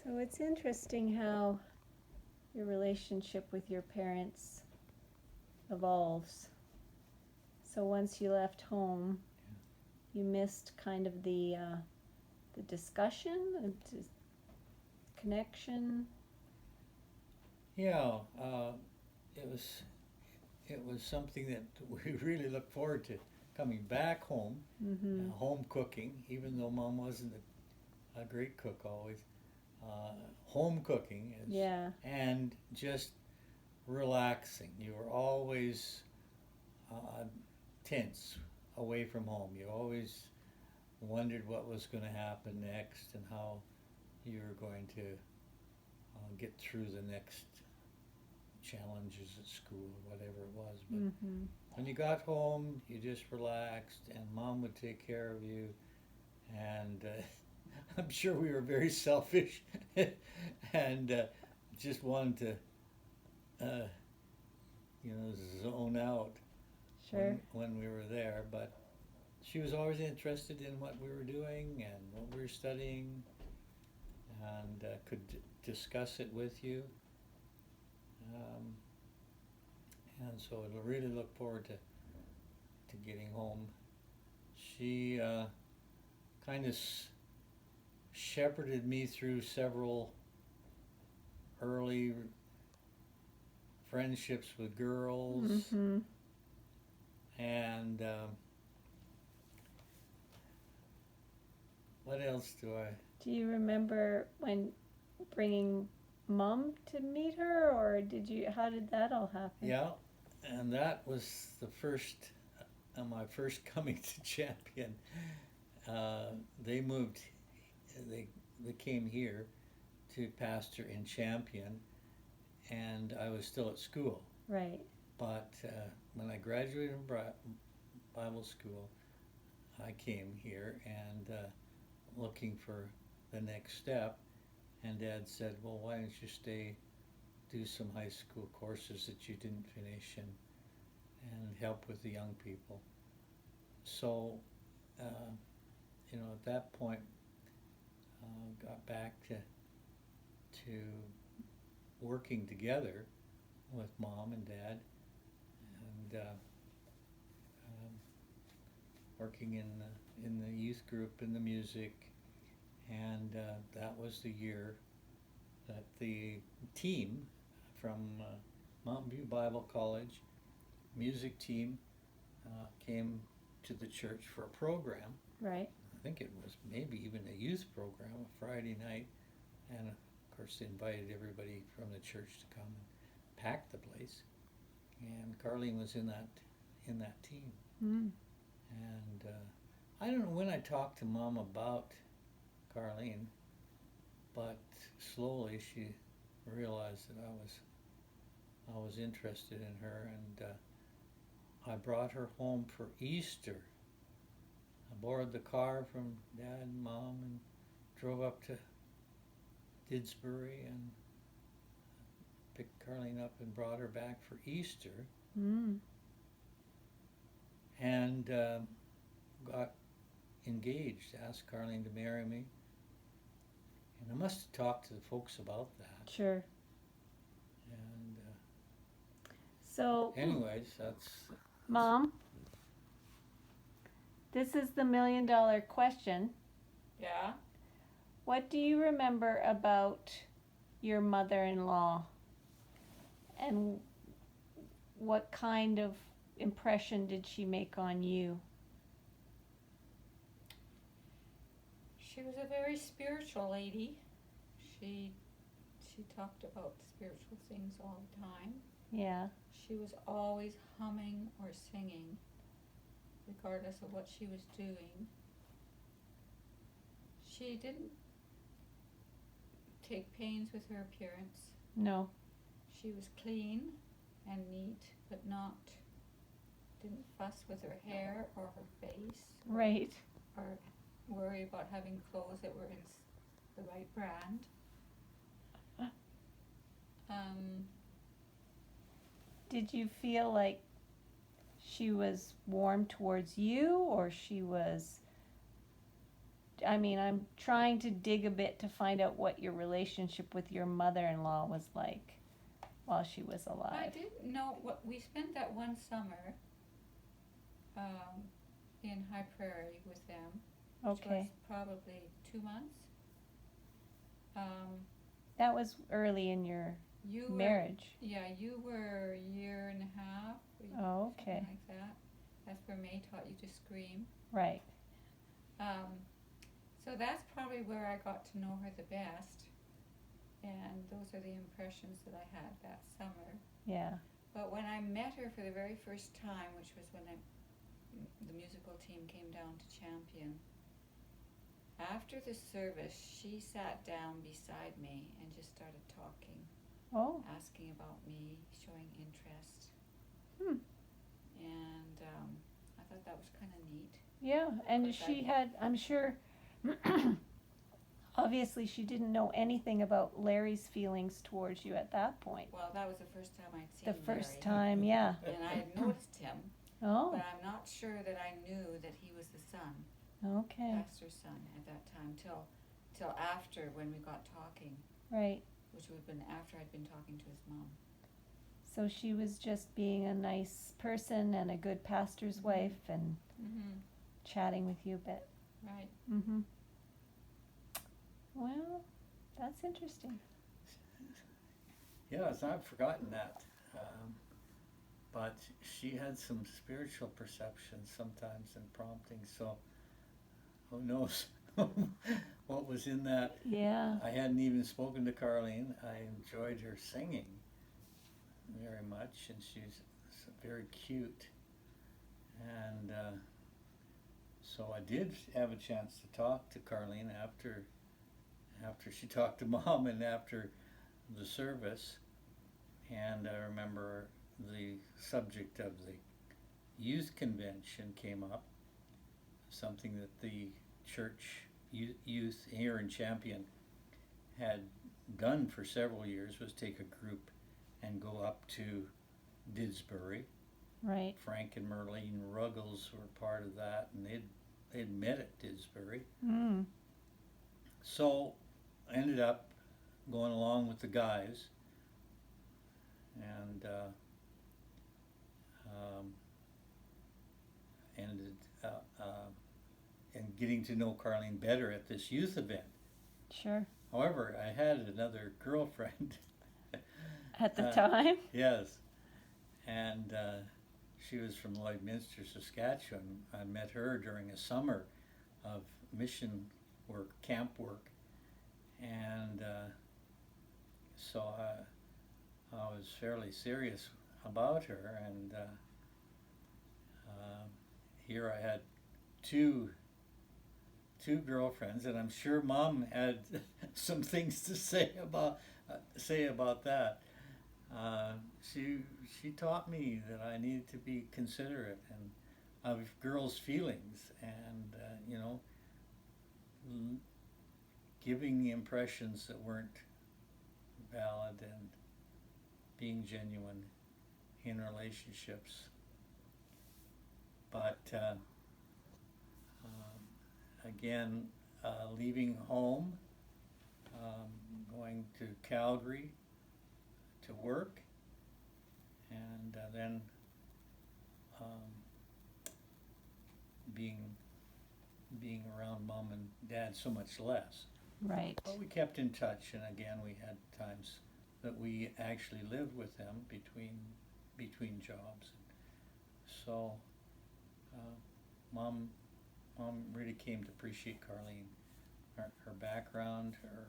So it's interesting how your relationship with your parents evolves. So once you left home, you missed kind of the discussion, connection. Yeah, it was it was something that we really looked forward to coming back home, Mm-hmm. home cooking, even though Mom wasn't a great cook always. Home cooking is, Yeah. and just relaxing. You were always uh, tense away from home. You always wondered what was going to happen next and how you were going to get through the next challenges at school, whatever it was. But Mm-hmm. when you got home, you just relaxed, and Mom would take care of you. And I'm sure we were very selfish, and just wanted to, you know, zone out Sure. when we were there. But she was always interested in what we were doing and what we were studying, and could discuss it with you. Um, and so I really look forward to getting home. She kind of shepherded me through several early friendships with girls, Mm-hmm. and what else do I? Do you remember when bringing Mom to meet her, or did you? How did that all happen? Yeah, and that was the first, my first coming to Champion. Uh, they moved, they they came here to pastor in Champion, and I was still at school. Right. But when I graduated from Bible school, I came here and looking for the next step. And Dad said, "Well, why don't you stay, do some high school courses that you didn't finish, and help with the young people." So, uh, at that point, got back to working together with Mom and Dad, and working in the youth group in the music, and that was the year that the team from Mountain View Bible College music team came to the church for a program. Right. I think it was maybe even a youth program, a Friday night, and of course they invited everybody from the church to come and pack the place. And Carlene was in that team. Mm. And I don't know when I talked to Mom about Carlene, but slowly she realized that I was interested in her, and I brought her home for Easter. I borrowed the car from Dad and Mom and drove up to Didsbury and picked Carlene up and brought her back for Easter, Mm. and got engaged, asked Carlene to marry me. And I must have talked to the folks about that. Sure. And So, anyways, that's Mom, this is the $1,000,000 question. Yeah. What do you remember about your mother-in-law, and what kind of impression did she make on you? She was a very spiritual lady. She she talked about spiritual things all the time. Yeah. She was always humming or singing, regardless of what she was doing. She didn't take pains with her appearance. No. She was clean and neat, but didn't fuss with her hair or her face. Right. Or worry about having clothes that were in the right brand. Did you feel like she was warm towards you, or she was I mean, I'm trying to dig a bit to find out what your relationship with your mother-in-law was like while she was I alive. didn't know what we spent that one summer in High Prairie with them, which was Okay. probably 2 months. That was early in your You marriage. Yeah, you were a year and a half, or Oh, okay. something like that. That's where May taught you to scream. Right. So that's probably where I got to know her the best, and those are the impressions that I had that summer. Yeah. But when I met her for the very first time, which was when the musical team came down to Champion, after the service, she sat down beside me and just started talking, Oh. asking about me, showing interest. Hmm. And I thought that was kind of neat. Yeah, and Course, she had, I'm sure, obviously she didn't know anything about Larry's feelings towards you at that point. Well, that was the first time I'd seen The first Larry. time, yeah. And I had noticed him, Oh, but I'm not sure that I knew that he was the son, okay, pastor's son at that time, till after when we got talking, right. which would have been after I'd been talking to his mom. So she was just being a nice person and a good pastor's Mhm. wife and Mm-hmm. chatting with you a bit. Right. Mm-hmm. Well, that's interesting. Yes, I've forgotten that. But she had some spiritual perceptions sometimes and promptings, so who knows what was in that. Yeah, I hadn't even spoken to Carlene. I enjoyed her singing very much, and she's very cute. And so I did have a chance to talk to Carlene after she talked to Mom and after the service. And I remember the subject of the youth convention came up, something that the church youth here in Champion had done for several years was take a group and go up to Didsbury. right. Frank and Merlene Ruggles were part of that, and they'd met at Didsbury. Mm. So I ended up going along with the guys, and ended and getting to know Carlene better at this youth event. Sure. However, I had another girlfriend. At the time? Yes, and she was from Lloydminster, Saskatchewan. I met her during a summer of mission work, camp work, and so I was fairly serious about her, and here I had two girlfriends, and I'm sure Mom had some things to say about that. She taught me that I needed to be considerate and of girls' feelings, and giving impressions that weren't valid and being genuine in relationships. But again, leaving home, going to Calgary to work, and then being around Mom and Dad so much less. Right. But we kept in touch, and again, we had times that we actually lived with them between jobs. So Mom really came to appreciate Carlene, her background, her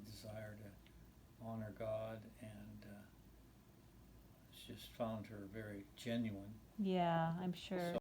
desire to honor God, and just found her very genuine. Yeah, I'm sure.